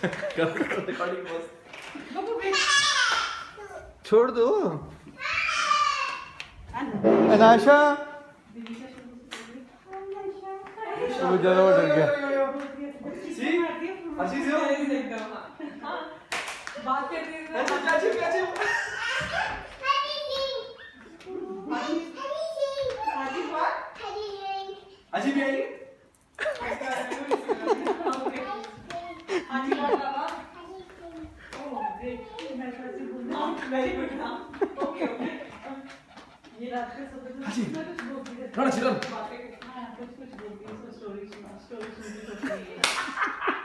recording बस छोड़ दो अनाशा वो ज्यादा वो डर गया सी अच्छी से हो बात कर रही है अच्छी अच्छी भी आई ये रात के सब थोड़ा चिकन कुछ बोलती है स्टोरी सुनती है